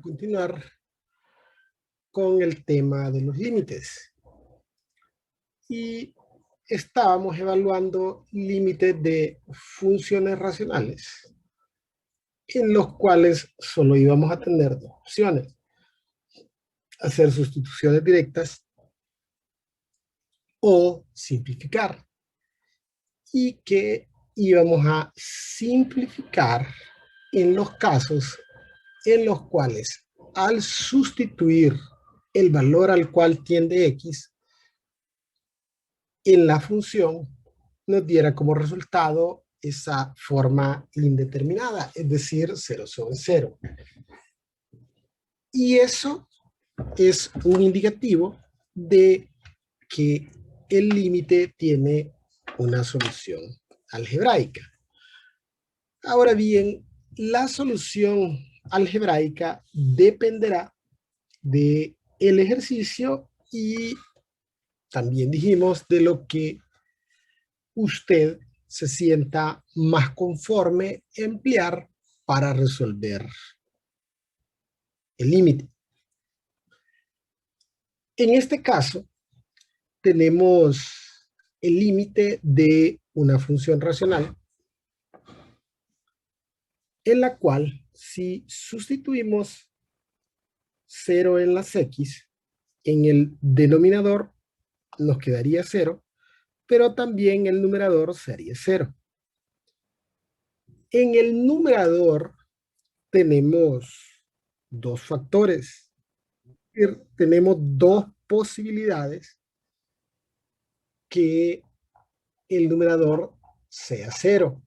continuar con el tema de los límites. Y estábamos evaluando límites de funciones racionales, en los cuales solo íbamos a tener dos opciones: hacer sustituciones directas o simplificar. Y que íbamos a simplificar en los casos en los cuales al sustituir el valor al cual tiende X en la función nos diera como resultado esa forma indeterminada, es decir, 0 sobre 0. Y eso es un indicativo de que el límite tiene una solución algebraica. Ahora bien, la solución algebraica dependerá del ejercicio y también dijimos de lo que usted se sienta más conforme emplear para resolver el límite. En este caso, tenemos el límite de una función racional en la cual si sustituimos 0 en las X, en el denominador nos quedaría 0, pero también el numerador sería 0. En el numerador tenemos dos factores. Tenemos dos posibilidades que el numerador sea 0.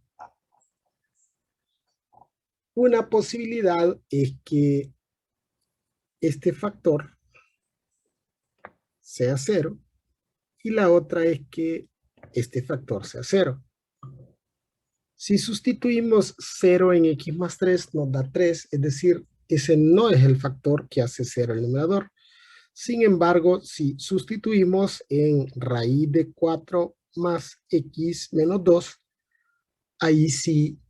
Una posibilidad es que este factor sea 0 y la otra es que este factor sea 0. Si sustituimos 0 en x más 3 nos da 3, es decir, ese no es el factor que hace 0 el numerador. Sin embargo, si sustituimos en raíz de 4 más x menos 2, ahí sí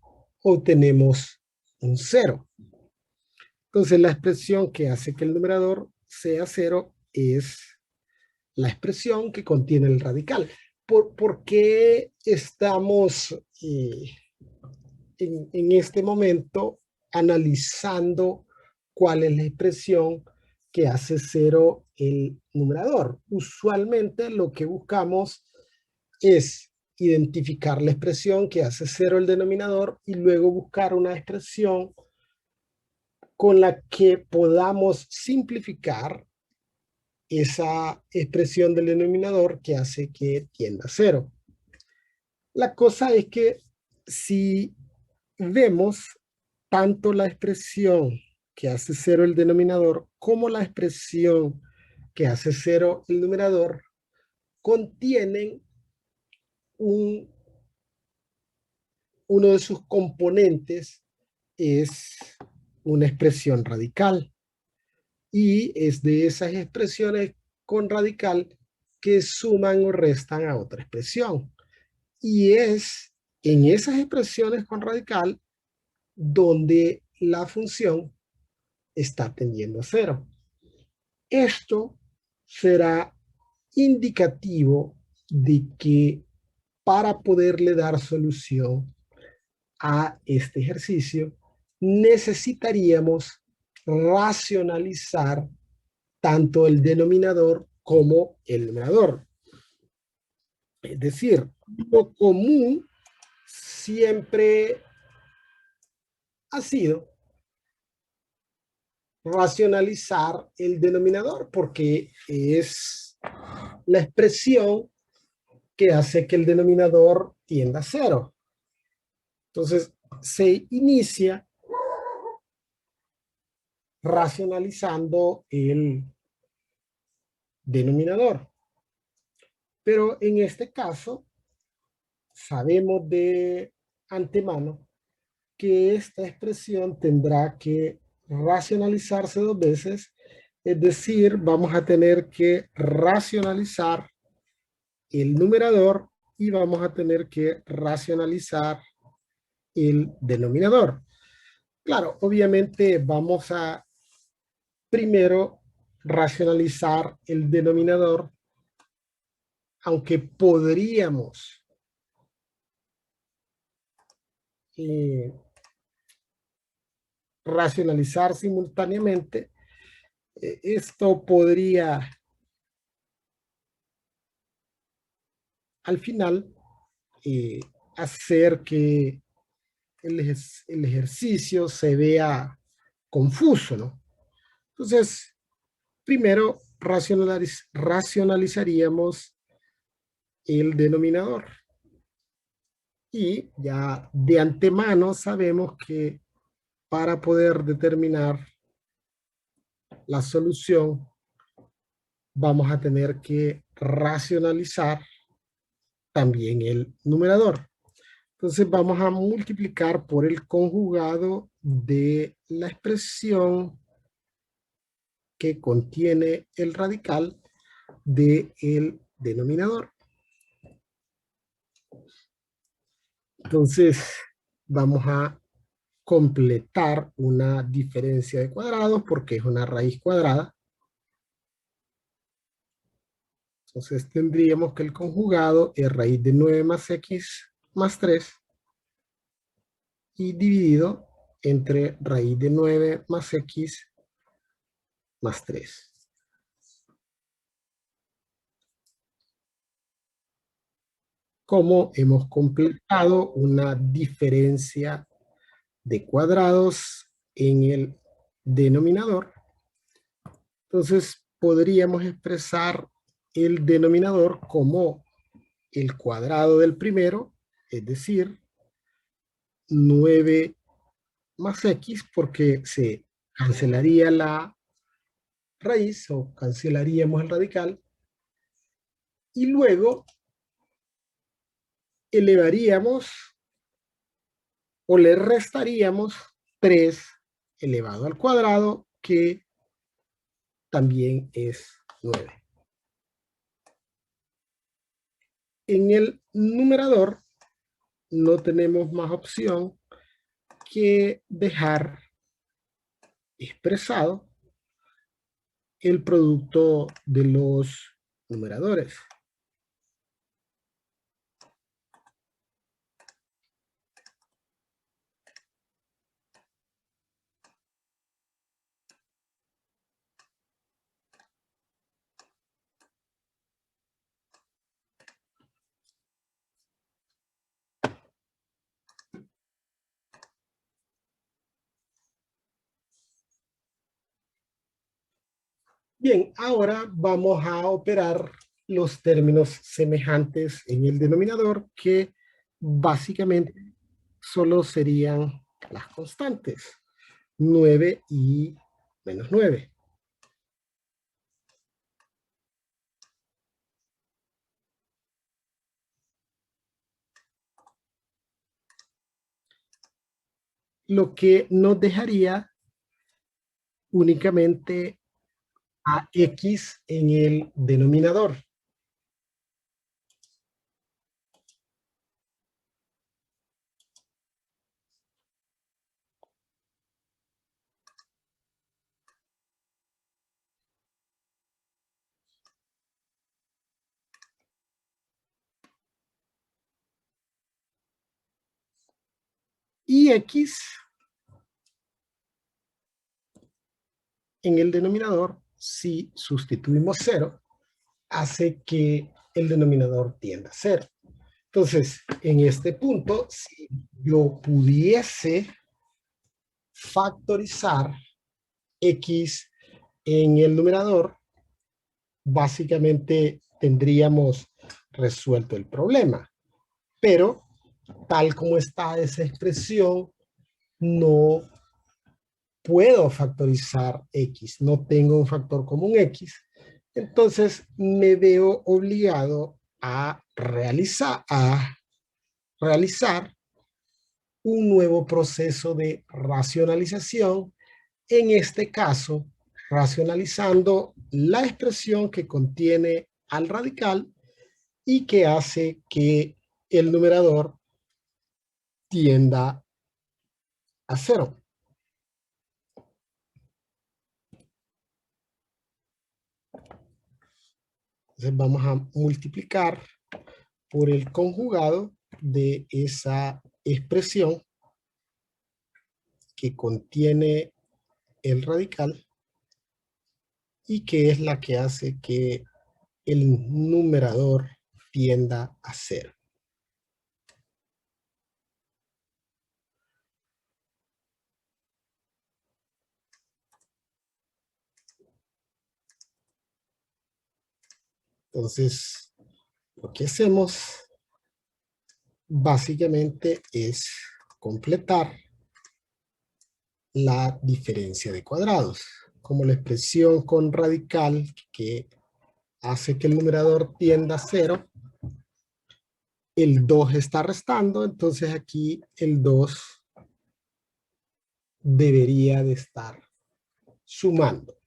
obtenemos un 0. Entonces la expresión que hace que el numerador sea 0 es la expresión que contiene el radical. ¿Por qué estamos en este momento analizando cuál es la expresión que hace 0 el numerador? Usualmente lo que buscamos es identificar la expresión que hace 0 el denominador y luego buscar una expresión con la que podamos simplificar esa expresión del denominador que hace que tienda a 0. La cosa es que si vemos tanto la expresión que hace 0 el denominador como la expresión que hace 0 el numerador contienen uno de sus componentes es una expresión radical. Y es de esas expresiones con radical que suman o restan a otra expresión. Y es en esas expresiones con radical donde la función está tendiendo a 0. Esto será indicativo de que para poderle dar solución a este ejercicio necesitaríamos racionalizar tanto el denominador como el numerador. Es decir, lo común siempre ha sido racionalizar el denominador porque es la expresión que hace que el denominador tienda a 0. Entonces, se inicia racionalizando el denominador. Pero en este caso, sabemos de antemano que esta expresión tendrá que racionalizarse dos veces, es decir, vamos a tener que racionalizar el numerador y vamos a tener que racionalizar el denominador. Claro, obviamente vamos a primero racionalizar el denominador, aunque podríamos racionalizar simultáneamente, esto podría al final eh, hacer que el ejercicio se vea confuso, ¿no? Entonces, primero racionalizaríamos el denominador y ya de antemano sabemos que para poder determinar la solución vamos a tener que racionalizar también el numerador. Entonces vamos a multiplicar por el conjugado de la expresión que contiene el radical del denominador. Entonces vamos a completar una diferencia de cuadrados porque es una raíz cuadrada. Entonces tendríamos que el conjugado es raíz de 9 más x más 3 y dividido entre raíz de 9 más x más 3. Como hemos completado una diferencia de cuadrados en el denominador, entonces podríamos expresar el denominador como el cuadrado del primero, es decir, 9 más x, porque se cancelaría la raíz o cancelaríamos el radical, y luego elevaríamos o le restaríamos 3 elevado al cuadrado, que también es 9. En el numerador no tenemos más opción que dejar expresado el producto de los numeradores. Bien, ahora vamos a operar los términos semejantes en el denominador, que básicamente solo serían las constantes, 9 y menos 9. Lo que nos dejaría únicamente a x en el denominador. Y x en el denominador, si sustituimos 0, hace que el denominador tienda a 0. Entonces, en este punto, si yo pudiese factorizar x en el numerador, básicamente tendríamos resuelto el problema. Pero, tal como está esa expresión, no puedo factorizar x, no tengo un factor común x, entonces me veo obligado a realizar un nuevo proceso de racionalización, en este caso, racionalizando la expresión que contiene al radical y que hace que el numerador tienda a 0. Entonces vamos a multiplicar por el conjugado de esa expresión que contiene el radical y que es la que hace que el numerador tienda a cero. Entonces, lo que hacemos básicamente es completar la diferencia de cuadrados. Como la expresión con radical que hace que el numerador tienda a cero, el 2 está restando, entonces aquí el 2 debería de estar sumando.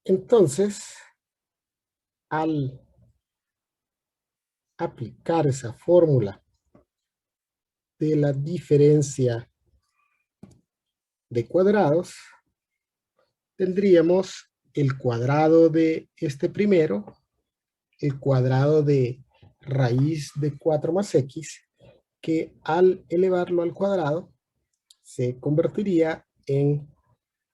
Entonces, al aplicar esa fórmula de la diferencia de cuadrados, tendríamos el cuadrado de este primero, el cuadrado de raíz de 4 más x, que al elevarlo al cuadrado se convertiría en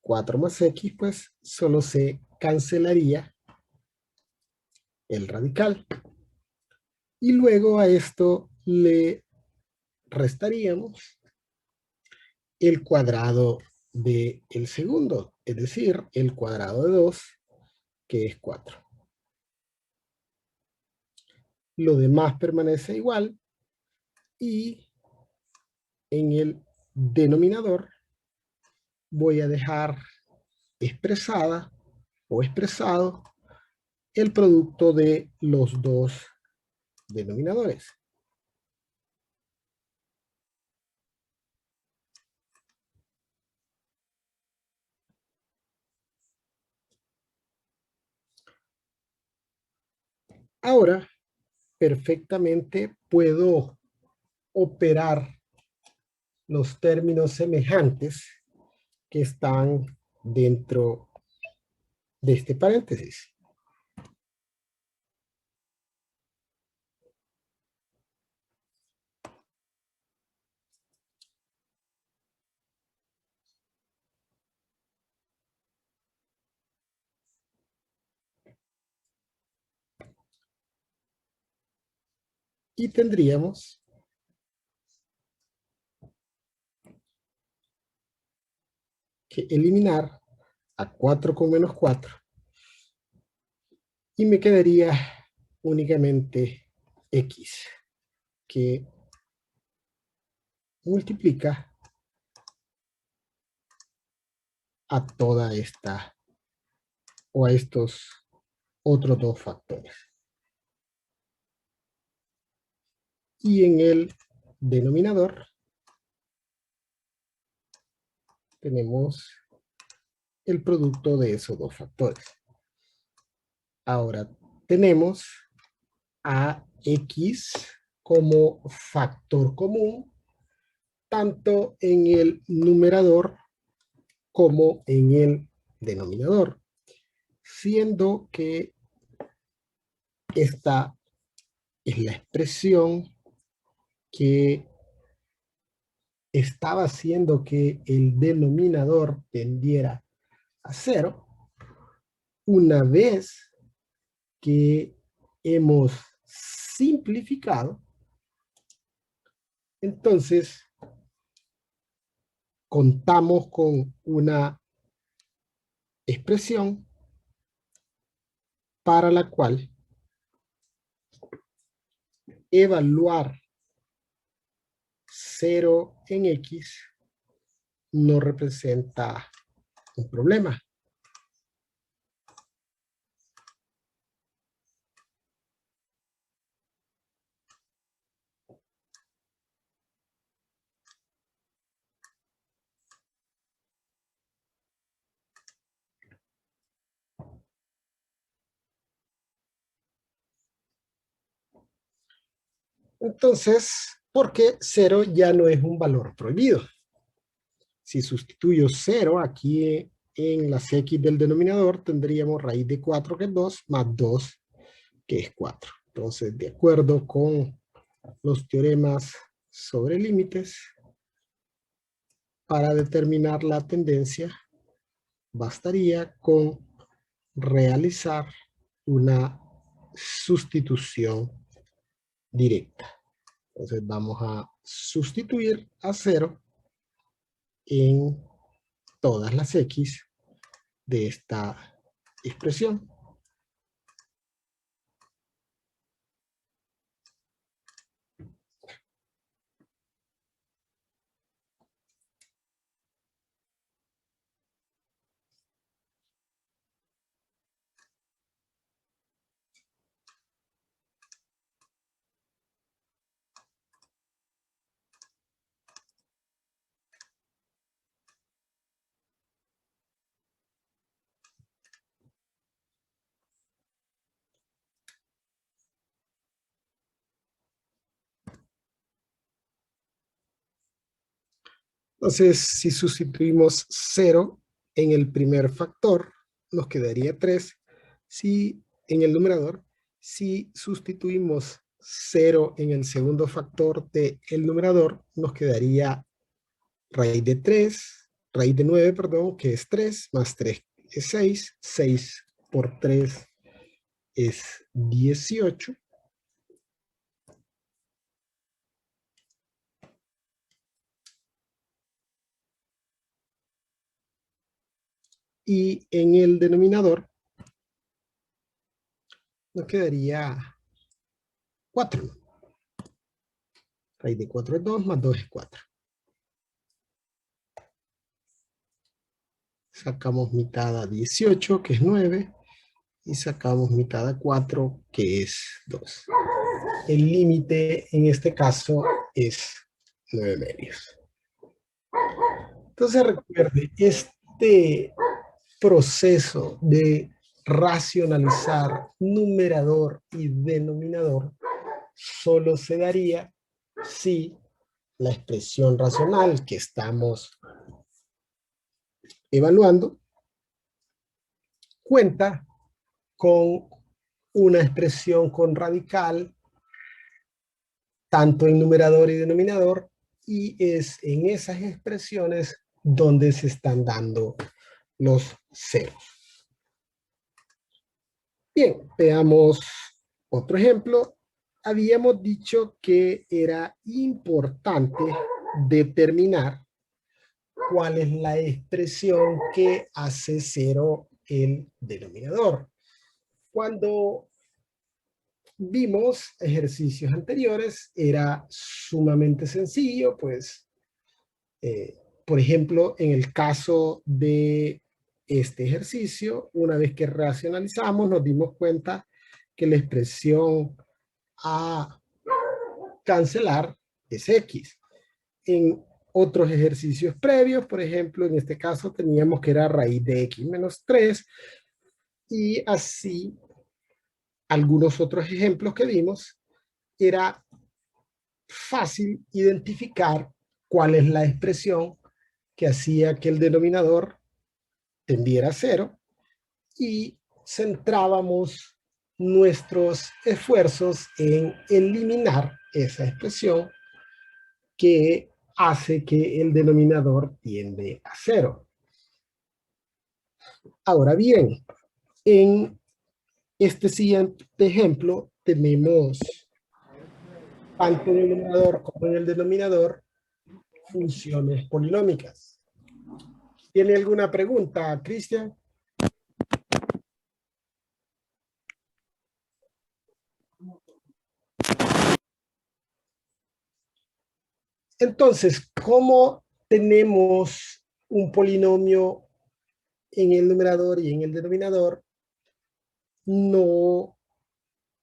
4 más x, pues solo se cancelaría el radical. Y luego a esto le restaríamos el cuadrado del segundo, es decir, el cuadrado de 2, que es 4. Lo demás permanece igual y en el denominador voy a dejar expresada o expresado el producto de los dos denominadores. Ahora, perfectamente puedo operar los términos semejantes que están dentro de este paréntesis. Y tendríamos que eliminar a 4 con menos 4 y me quedaría únicamente x, que multiplica a toda esta o a estos otros dos factores. Y en el denominador tenemos el producto de esos dos factores. Ahora tenemos a x como factor común tanto en el numerador como en el denominador, siendo que esta es la expresión que estaba haciendo que el denominador tendiera a cero. Una vez que hemos simplificado, entonces contamos con una expresión para la cual evaluar 0 en x no representa un problema. Entonces, porque 0 ya no es un valor prohibido. Si sustituyo 0 aquí en las x del denominador, tendríamos raíz de 4 que es 2, más 2 que es 4. Entonces, de acuerdo con los teoremas sobre límites, para determinar la tendencia, bastaría con realizar una sustitución directa. Entonces vamos a sustituir a 0 en todas las x de esta expresión. Entonces, si sustituimos 0 en el primer factor, nos quedaría 3. Si en el numerador, si sustituimos 0 en el segundo factor del numerador, nos quedaría raíz de 3, raíz de 9, perdón, que es 3, más 3 es 6, 6 por 3 es 18. Y en el denominador nos quedaría 4. Raíz de 4 es 2, más 2 es 4. Sacamos mitad a 18, que es 9, y sacamos mitad a 4, que es 2. El límite en este caso es 9 medios. Entonces recuerde, este proceso de racionalizar numerador y denominador solo se daría si la expresión racional que estamos evaluando cuenta con una expresión con radical tanto en numerador y denominador, y es en esas expresiones donde se están dando los ceros. Bien, veamos otro ejemplo. Habíamos dicho que era importante determinar cuál es la expresión que hace cero el denominador. Cuando vimos ejercicios anteriores, era sumamente sencillo, pues, por ejemplo, en el caso de este ejercicio, una vez que racionalizamos, nos dimos cuenta que la expresión a cancelar es x. En otros ejercicios previos, por ejemplo, en este caso teníamos que era raíz de x menos 3, y así algunos otros ejemplos que vimos, era fácil identificar cuál es la expresión que hacía que el denominador tendiera a 0, y centrábamos nuestros esfuerzos en eliminar esa expresión que hace que el denominador tiende a 0. Ahora bien, en este siguiente ejemplo tenemos tanto en el numerador como en el denominador funciones polinómicas. ¿Tiene alguna pregunta, Cristian? Entonces, ¿cómo tenemos un polinomio en el numerador y en el denominador, no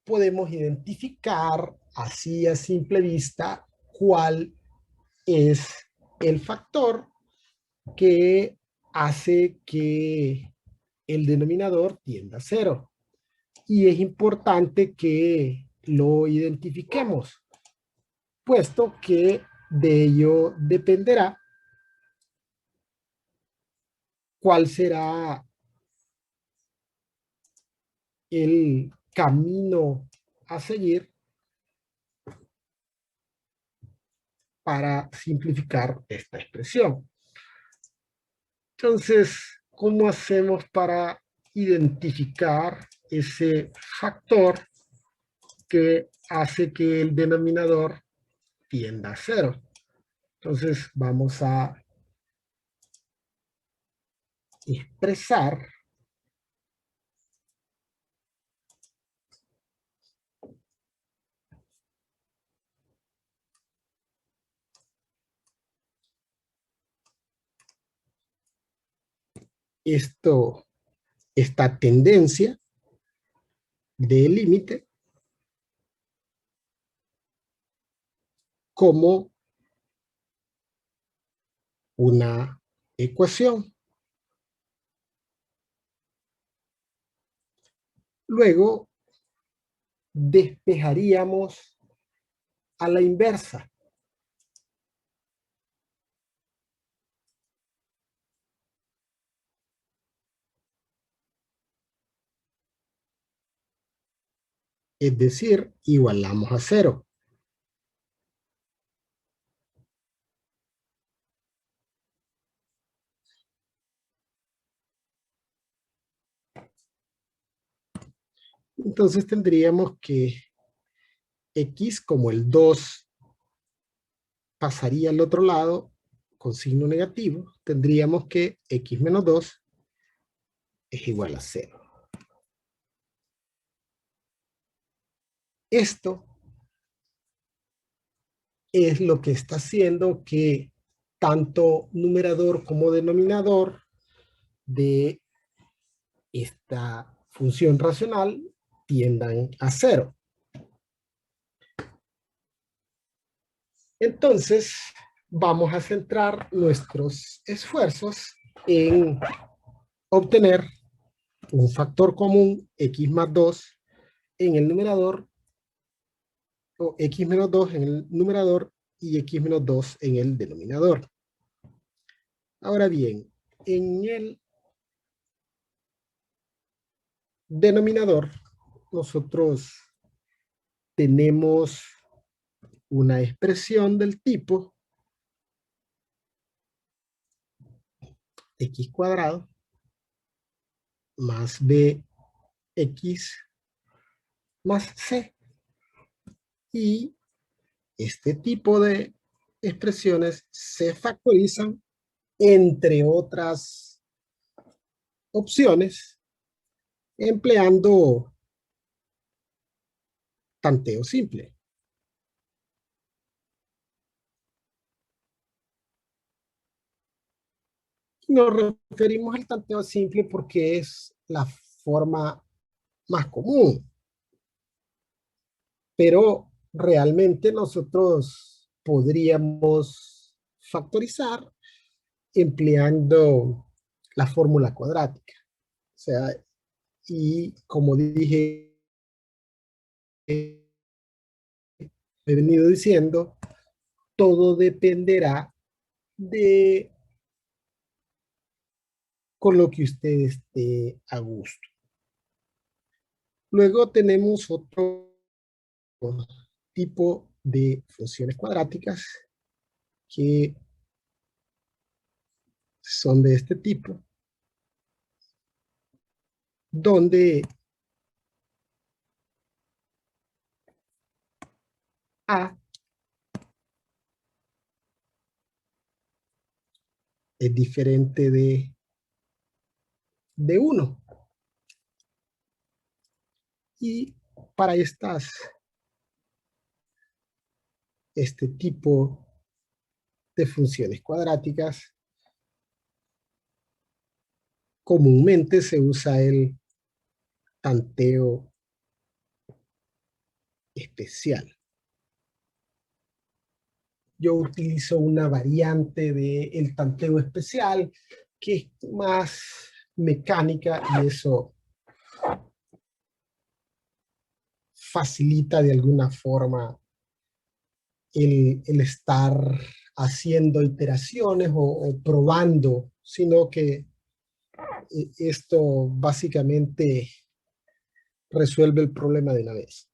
podemos identificar así a simple vista cuál es el factor que hace que el denominador tienda a cero. Y es importante que lo identifiquemos, puesto que de ello dependerá cuál será el camino a seguir para simplificar esta expresión. Entonces, ¿cómo hacemos para identificar ese factor que hace que el denominador tienda a cero? Entonces, vamos a expresar esta tendencia de límite como una ecuación. Luego despejaríamos a la inversa. Es decir, igualamos a cero. Entonces tendríamos que x como el 2 pasaría al otro lado con signo negativo, tendríamos que x menos 2 es igual a 0. Esto es lo que está haciendo que tanto numerador como denominador de esta función racional tiendan a 0. Entonces, vamos a centrar nuestros esfuerzos en obtener un factor común x más 2 en el numerador, o x menos 2 en el numerador y x menos 2 en el denominador. Ahora bien, en el denominador nosotros tenemos una expresión del tipo x cuadrado más bx más c. Y este tipo de expresiones se factorizan, entre otras opciones, empleando tanteo simple. Nos referimos al tanteo simple porque es la forma más común, pero realmente nosotros podríamos factorizar empleando la fórmula cuadrática. O sea, y como dije, he venido diciendo, todo dependerá de con lo que usted esté a gusto. Luego tenemos otro tipo de funciones cuadráticas que son de este tipo, donde A es diferente de 1. Y para este tipo de funciones cuadráticas, comúnmente se usa el tanteo especial. Yo utilizo una variante del tanteo especial que es más mecánica y eso facilita de alguna forma el estar haciendo iteraciones o probando, sino que esto básicamente resuelve el problema de una vez.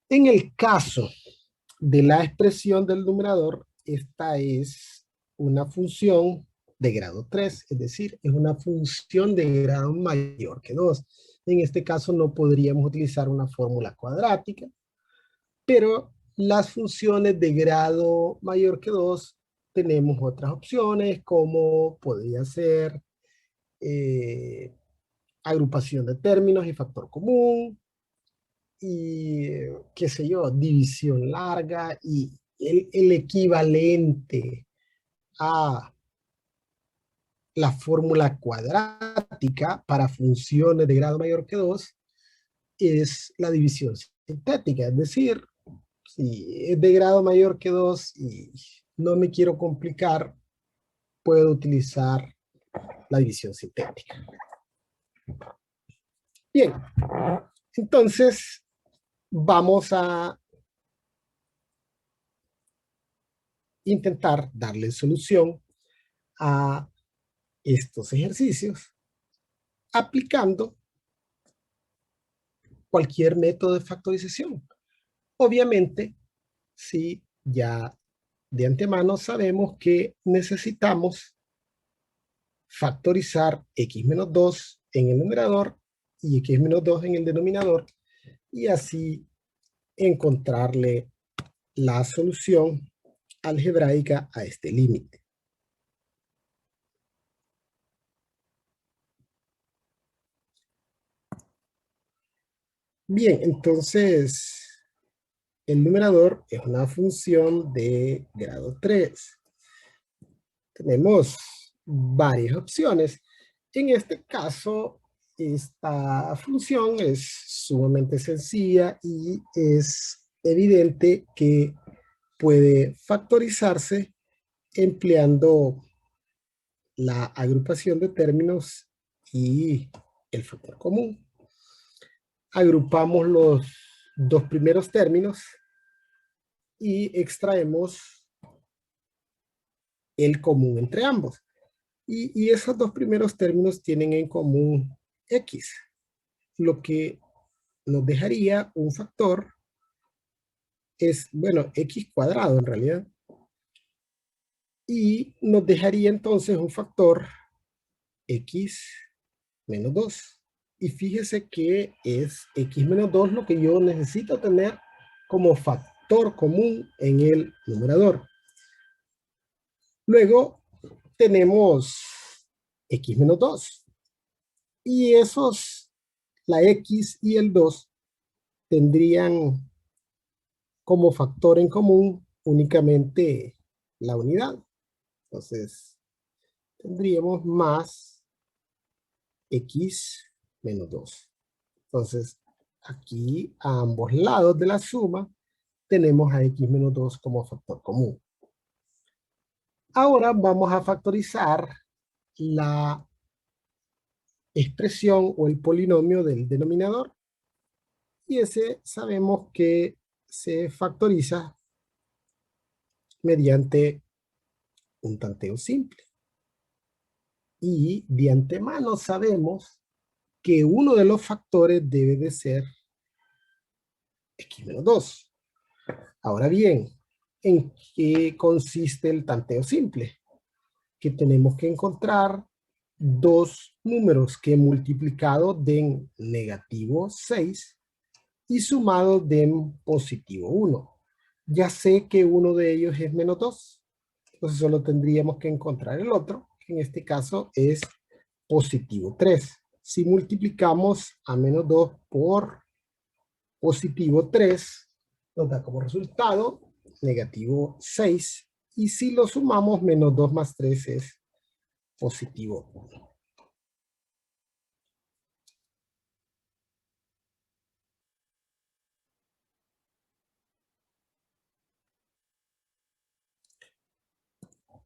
En el caso de la expresión del numerador, esta es una función de grado 3, es decir, es una función de grado mayor que 2. En este caso no podríamos utilizar una fórmula cuadrática, pero las funciones de grado mayor que 2 tenemos otras opciones, como podría ser agrupación de términos y factor común, y qué sé yo, división larga, y el equivalente a la fórmula cuadrática para funciones de grado mayor que 2 es la división sintética, es decir, si es de grado mayor que 2 y no me quiero complicar, puedo utilizar la división sintética. Bien, entonces vamos a intentar darle solución a estos ejercicios aplicando cualquier método de factorización. Obviamente, si ya de antemano sabemos que necesitamos factorizar x menos 2 en el numerador y x menos 2 en el denominador, y así encontrarle la solución algebraica a este límite. Bien, entonces el numerador es una función de grado 3. Tenemos varias opciones. En este caso, esta función es sumamente sencilla y es evidente que puede factorizarse empleando la agrupación de términos y el factor común. Agrupamos los dos primeros términos y extraemos el común entre ambos. Y esos dos primeros términos tienen en común x, lo que nos dejaría un factor, es, bueno, x cuadrado en realidad, y nos dejaría entonces un factor x menos 2. Y fíjese que es x menos 2 lo que yo necesito tener como factor común en el numerador. Luego tenemos x menos 2. Y esos, la x y el 2, tendrían como factor en común únicamente la unidad. Entonces, tendríamos más x menos 2. Entonces, aquí a ambos lados de la suma tenemos a x menos 2 como factor común. Ahora vamos a factorizar la expresión o el polinomio del denominador. Y ese sabemos que se factoriza mediante un tanteo simple. Y de antemano sabemos que uno de los factores debe de ser x menos 2. Ahora bien, ¿en qué consiste el tanteo simple? Que tenemos que encontrar dos números que multiplicados den negativo 6 y sumados den positivo 1. Ya sé que uno de ellos es menos 2, entonces solo tendríamos que encontrar el otro, que en este caso es positivo 3. Si multiplicamos a menos 2 por positivo 3, nos da como resultado negativo 6. Y si lo sumamos, menos 2 más 3 es positivo 1.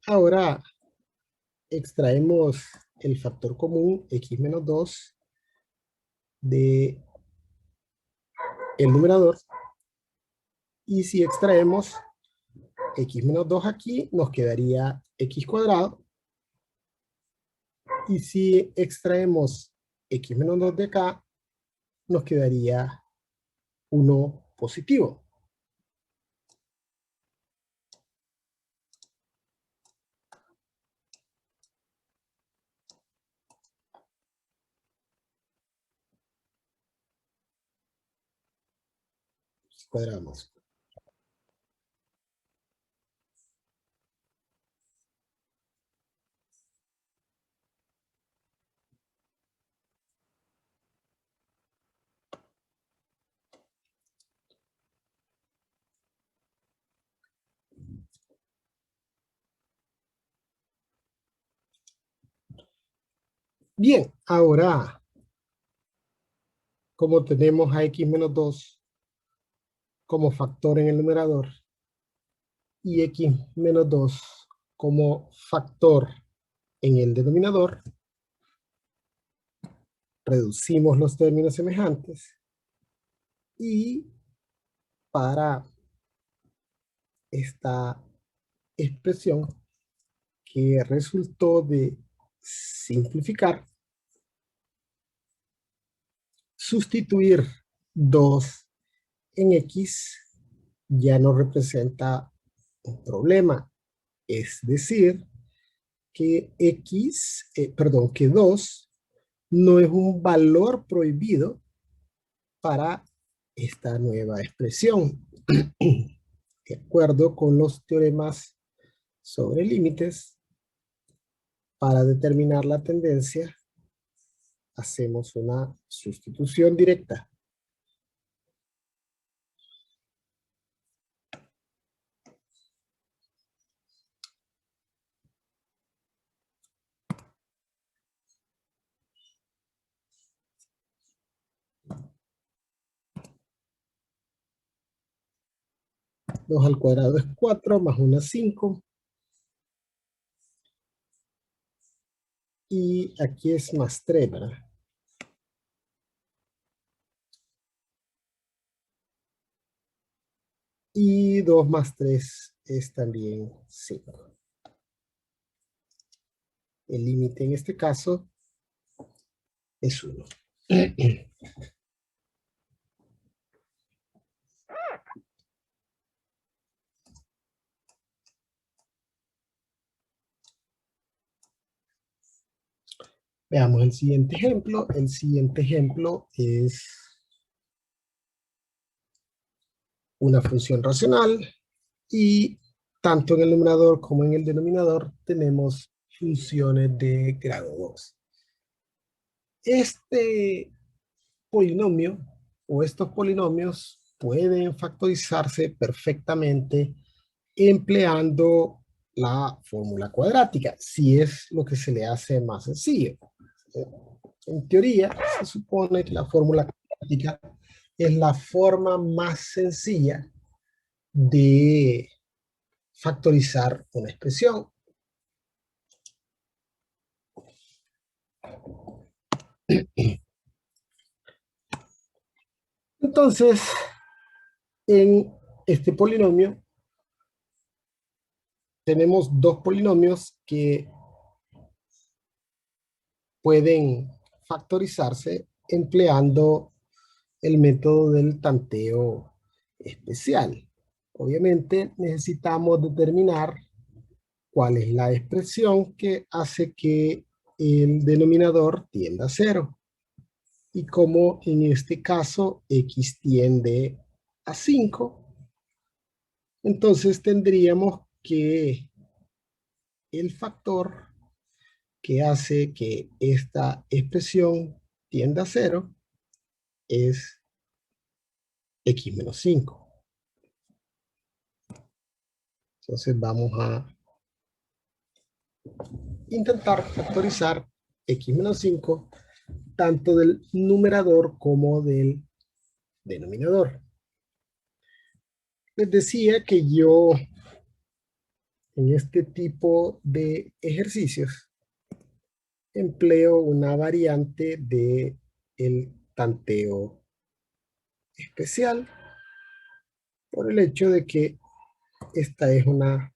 Ahora extraemos el factor común x menos 2 de el numerador. Y si extraemos x menos 2 aquí, nos quedaría x cuadrado. Y si extraemos x menos 2 de acá, nos quedaría 1 positivo. Cuadramos. Bien, ahora, como tenemos a x menos 2 como factor en el numerador y x menos 2 como factor en el denominador, reducimos los términos semejantes y para esta expresión que resultó de simplificar, sustituir 2 en x ya no representa un problema. Es decir, que que 2 no es un valor prohibido para esta nueva expresión. De acuerdo con los teoremas sobre límites, para determinar la tendencia, hacemos una sustitución directa. Dos al cuadrado es 4, más 1 es 5. Y aquí es más 3, ¿verdad? Y 2 más 3 es también 5. El límite en este caso es 1. Veamos el siguiente ejemplo. El siguiente ejemplo es una función racional y tanto en el numerador como en el denominador tenemos funciones de grado 2. Este polinomio o estos polinomios pueden factorizarse perfectamente empleando la fórmula cuadrática, si es lo que se le hace más sencillo. En teoría, se supone que la fórmula cuadrática es la forma más sencilla de factorizar una expresión. Entonces, en este polinomio, tenemos dos polinomios que pueden factorizarse empleando el método del tanteo especial. Obviamente necesitamos determinar cuál es la expresión que hace que el denominador tienda a 0. Y como en este caso x tiende a 5, entonces tendríamos que el factor que hace que esta expresión tienda a 0 es x menos 5. Entonces vamos a intentar factorizar x menos 5 tanto del numerador como del denominador. Les decía que yo En este tipo de ejercicios empleo una variante de el tanteo especial por el hecho de que esta es una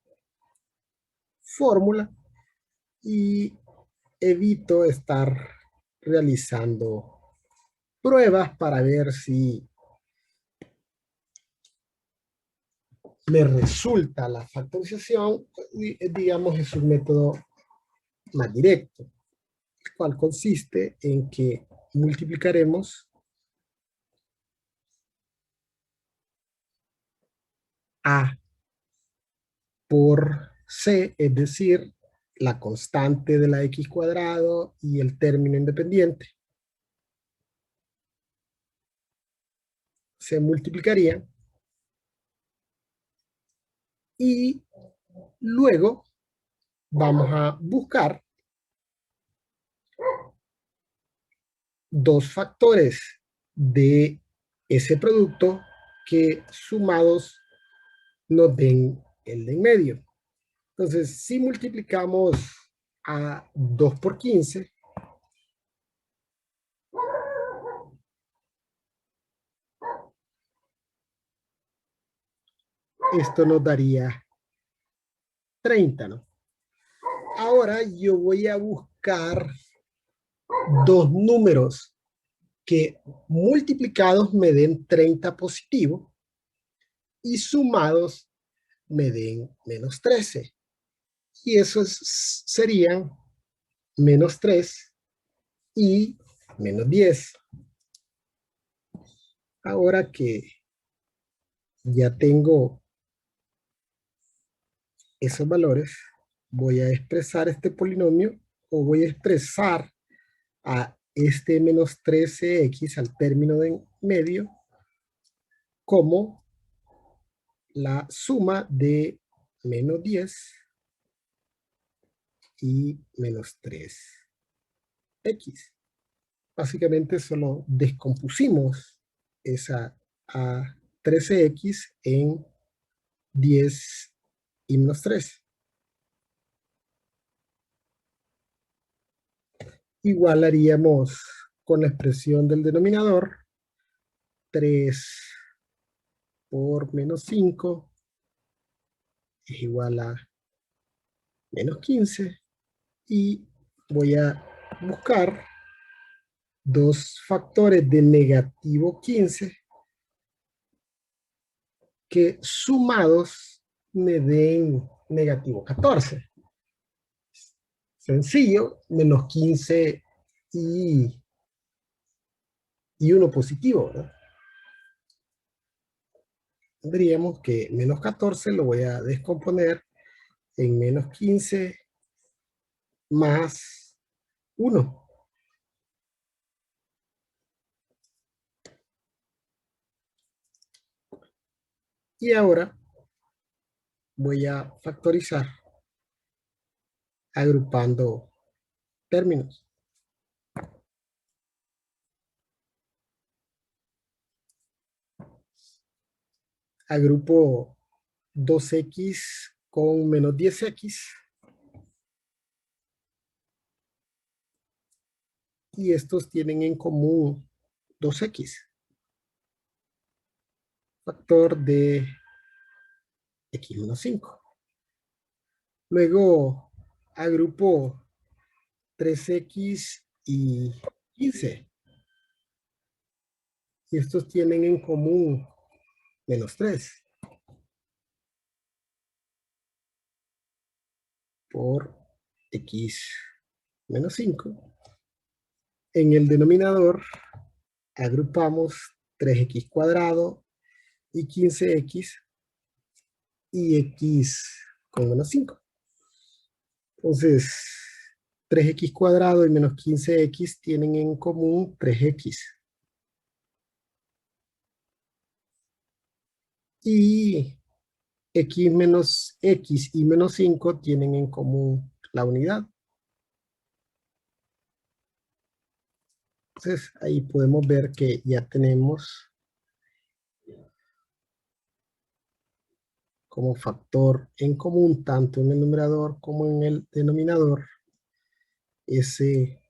fórmula y evito estar realizando pruebas para ver si me resulta la factorización. Digamos, es un método más directo, el cual consiste en que multiplicaremos A por C, es decir, la constante de la X cuadrado y el término independiente. Se multiplicaría y luego vamos a buscar dos factores de ese producto que sumados nos den el de en medio. Entonces, si multiplicamos a 2 por 15, esto nos daría 30, ¿no? Ahora yo voy a buscar dos números que multiplicados me den 30 positivo y sumados me den menos 13. Y esos serían menos 3 y menos 10. Ahora que ya tengo esos valores, voy a expresar este polinomio o voy a expresar a este menos 13x al término de en medio como la suma de menos 10 y menos 3x. Básicamente solo descompusimos esa a 13x en 10 y menos 3. Igual haríamos con la expresión del denominador, 3 por menos 5 es igual a menos 15 y voy a buscar dos factores de negativo 15 que sumados me den negativo 14. Sencillo, menos 15 y, y 1 positivo, ¿no? Tendríamos que menos 14 lo voy a descomponer en menos 15 más 1. Y ahora voy a factorizar agrupando términos. Agrupo 2x con menos 10x. Y estos tienen en común 2x. Factor de x menos 5. Luego agrupo 3x y 15. Y estos tienen en común menos 3 por x menos 5. En el denominador agrupamos 3x cuadrado y 15x y x con menos 5. Entonces, 3x cuadrado y menos 15x tienen en común 3x. Y x menos x y menos 5 tienen en común la unidad. Entonces, ahí podemos ver que ya tenemos como factor en común, tanto en el numerador como en el denominador, ese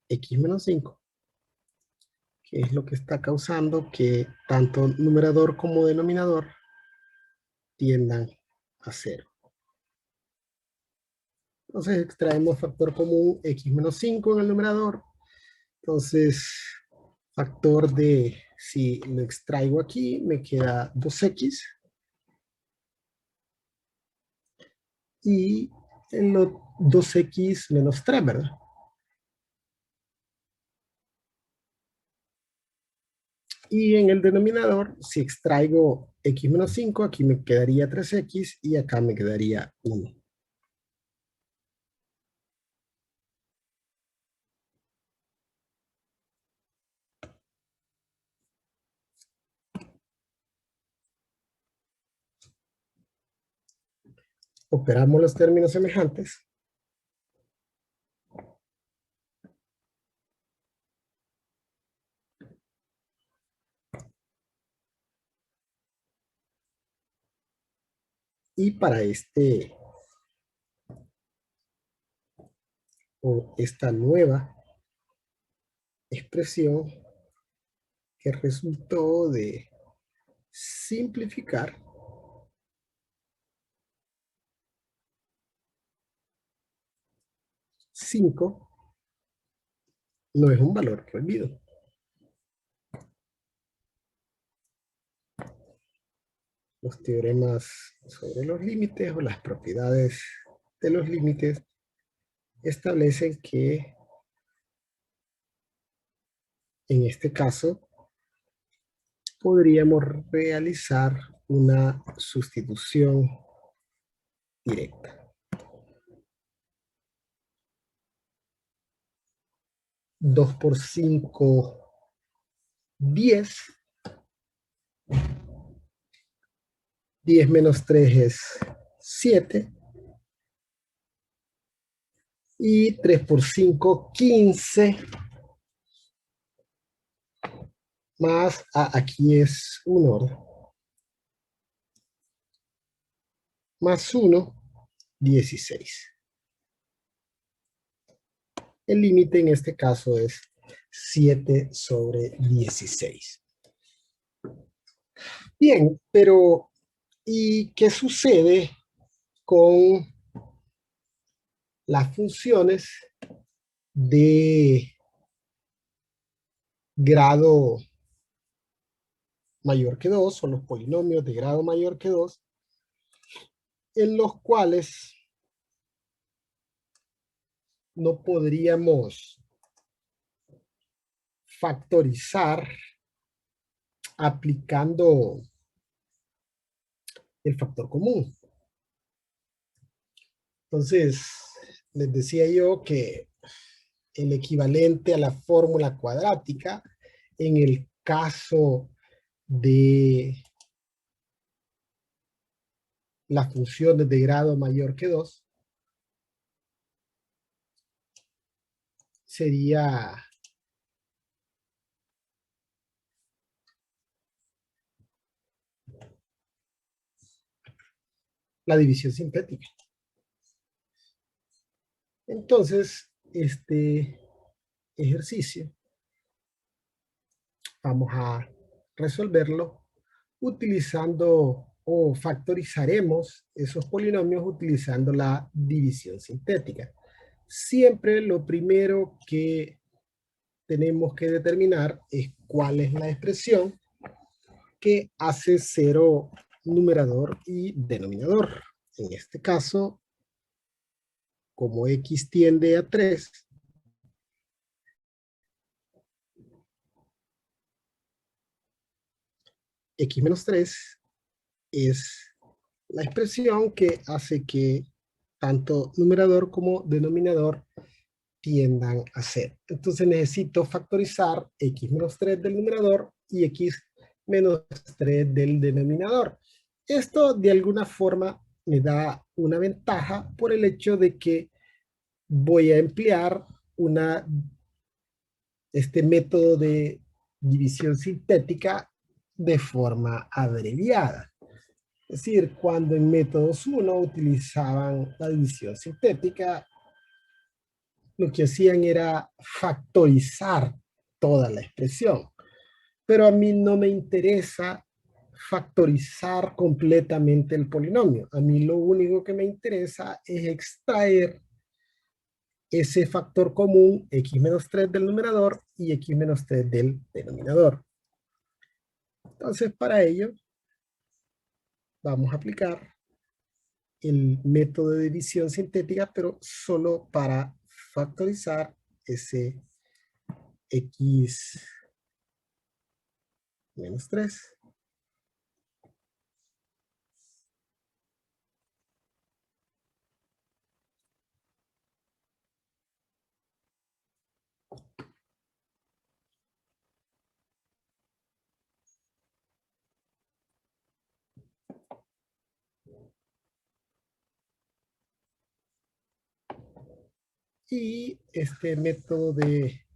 x menos 5, que es lo que está causando que tanto numerador como denominador tiendan a cero. Entonces extraemos factor común x menos 5 en el numerador. Entonces, factor de, si lo extraigo aquí, me queda 2x. Y en los 2x menos 3, ¿verdad? Y en el denominador, si extraigo x menos 5, aquí me quedaría 3x y acá me quedaría 1. Operamos los términos semejantes. Y para esta nueva expresión que resultó de simplificar, 5 no es un valor prohibido. Los teoremas sobre los límites o las propiedades de los límites establecen que en este caso podríamos realizar una sustitución directa. 2 por 5, 10. 10 menos 3 es 7. Y 3 por 5, 15. Más, aquí es 1. Más 1, 16. El límite en este caso es 7 sobre 16. Bien, pero ¿y qué sucede con las funciones de grado mayor que 2 o los polinomios de grado mayor que 2, en los cuales no podríamos factorizar aplicando el factor común? Entonces, les decía yo que el equivalente a la fórmula cuadrática en el caso de las funciones de grado mayor que 2 sería la división sintética. Entonces, este ejercicio vamos a resolverlo utilizando o factorizaremos esos polinomios utilizando la división sintética. Siempre lo primero que tenemos que determinar es cuál es la expresión que hace cero numerador y denominador. En este caso, como x tiende a 3, x menos 3 es la expresión que hace que tanto numerador como denominador tiendan a cero. Entonces necesito factorizar x menos 3 del numerador y x menos 3 del denominador. Esto de alguna forma me da una ventaja por el hecho de que voy a emplear este método de división sintética de forma abreviada. Es decir, cuando en métodos 1 utilizaban la división sintética, lo que hacían era factorizar toda la expresión. Pero a mí no me interesa factorizar completamente el polinomio. A mí lo único que me interesa es extraer ese factor común, x menos 3 del numerador y x menos 3 del denominador. Entonces, para ello, vamos a aplicar el método de división sintética, pero solo para factorizar ese x menos 3. Y este método de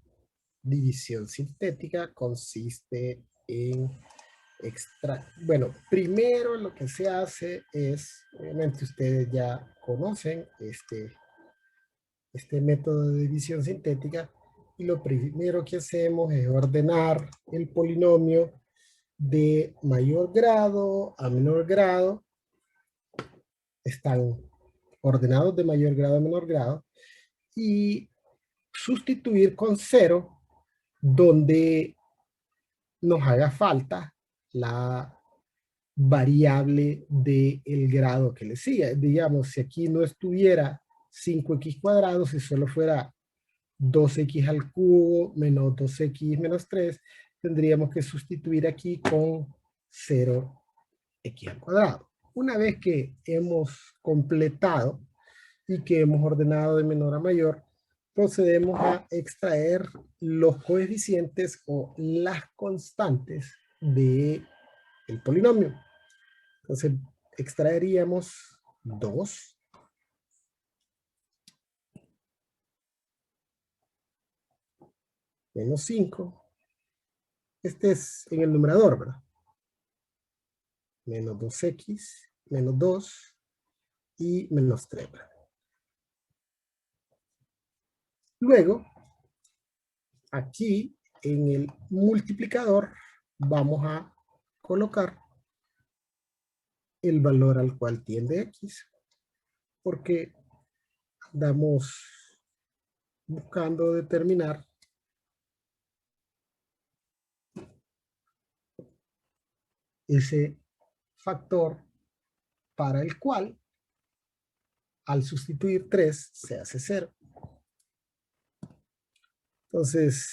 división sintética consiste en bueno, primero lo que se hace es, obviamente ustedes ya conocen este método de división sintética, y lo primero que hacemos es ordenar el polinomio de mayor grado a menor grado. Están ordenados de mayor grado a menor grado, y sustituir con 0 donde nos haga falta la variable del grado que le siga. Digamos, si aquí no estuviera 5x cuadrado, si solo fuera 2x al cubo menos 2x menos 3, tendríamos que sustituir aquí con 0x al cuadrado. Una vez que hemos completado y que hemos ordenado de menor a mayor, procedemos a extraer los coeficientes o las constantes del polinomio. Entonces, extraeríamos 2 menos 5. Este es en el numerador, ¿verdad? Menos 2x, menos 2 y menos 3. ¿Verdad? Luego, aquí en el multiplicador vamos a colocar el valor al cual tiende x, porque andamos buscando determinar ese factor para el cual al sustituir 3 se hace 0. Entonces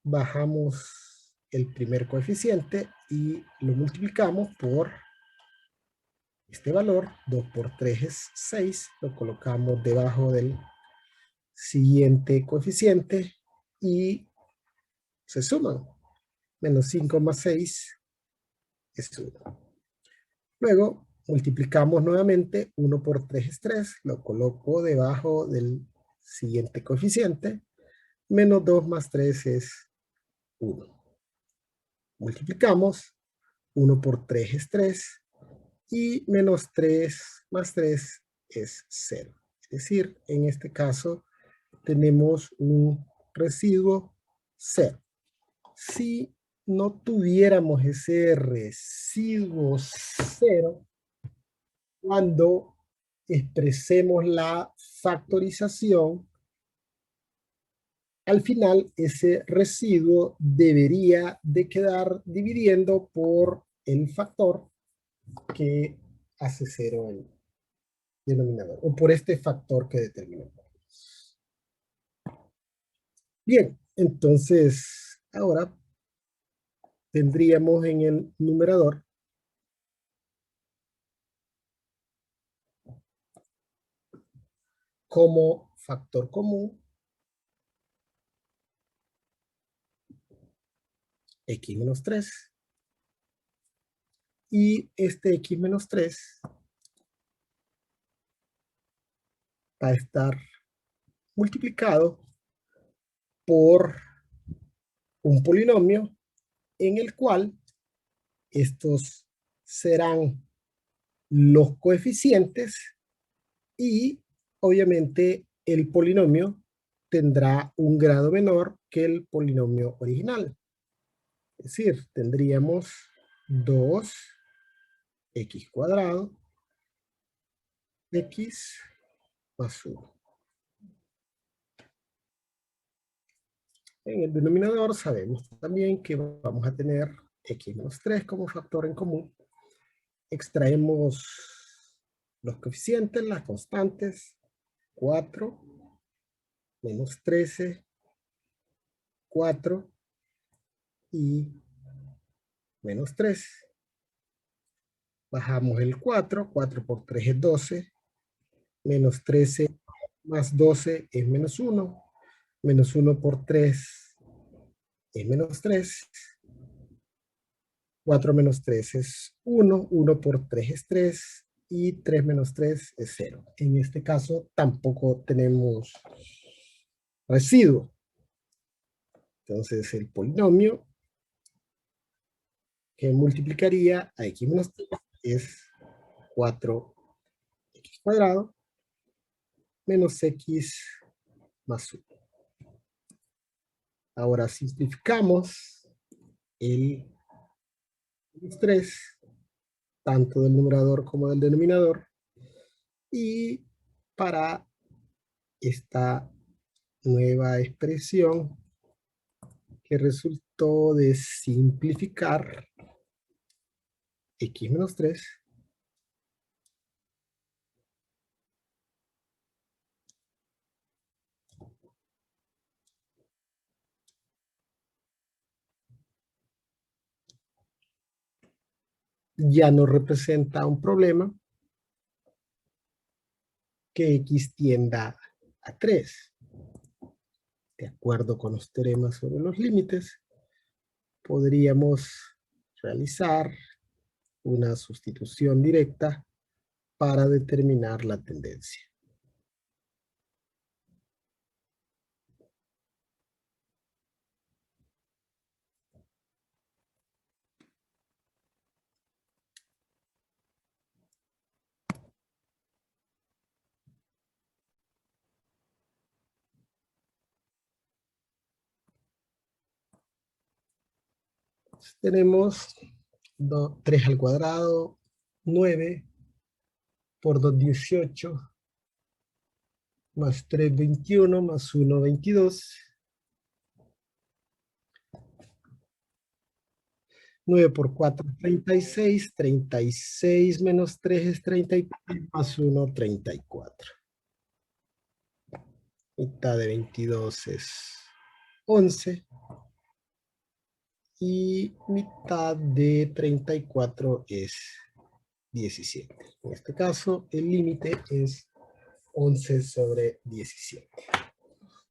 bajamos el primer coeficiente y lo multiplicamos por este valor. 2 por 3 es 6, lo colocamos debajo del siguiente coeficiente y se suman. Menos 5 más 6 es 1. Luego multiplicamos nuevamente. 1 por 3 es 3, lo coloco debajo del siguiente coeficiente. Menos 2 más 3 es 1. Multiplicamos. 1 por 3 es 3. Y menos 3 más 3 es 0. Es decir, en este caso tenemos un residuo 0. Si no tuviéramos ese residuo 0, cuando expresemos la factorización, al final ese residuo debería de quedar dividiendo por el factor que hace 0 el denominador, o por este factor que determinamos. Bien, entonces ahora tendríamos en el numerador como factor común x menos 3, y este x menos 3 va a estar multiplicado por un polinomio en el cual estos serán los coeficientes y obviamente el polinomio tendrá un grado menor que el polinomio original. Es decir, tendríamos 2x cuadrado x más 1. En el denominador sabemos también que vamos a tener x menos 3 como factor en común. Extraemos los coeficientes, las constantes, 4 menos 13, 4 y menos 3. Bajamos el 4, 4 por 3 es 12, menos 13 más 12 es menos 1, menos 1 por 3 es menos 3, 4 menos 3 es 1, 1 por 3 es 3, y 3 menos 3 es 0. En este caso tampoco tenemos residuo. Entonces el polinomio que multiplicaría a x menos 3 es 4x cuadrado menos x más 1. Ahora simplificamos el menos 3, tanto del numerador como del denominador, y para esta nueva expresión que resultó de simplificar x menos 3, ya no representa un problema que x tienda a 3. De acuerdo con los teoremas sobre los límites, podríamos realizar una sustitución directa para determinar la tendencia. Tenemos 3 al cuadrado, 9 por 2, 18, más 3, 21, más 1, 22. 9 por 4, 36. 36 menos 3 es 33, más 1, 34. Mitad de 22 es 11. Y mitad de 34 es 17. En este caso, el límite es 11 sobre 17.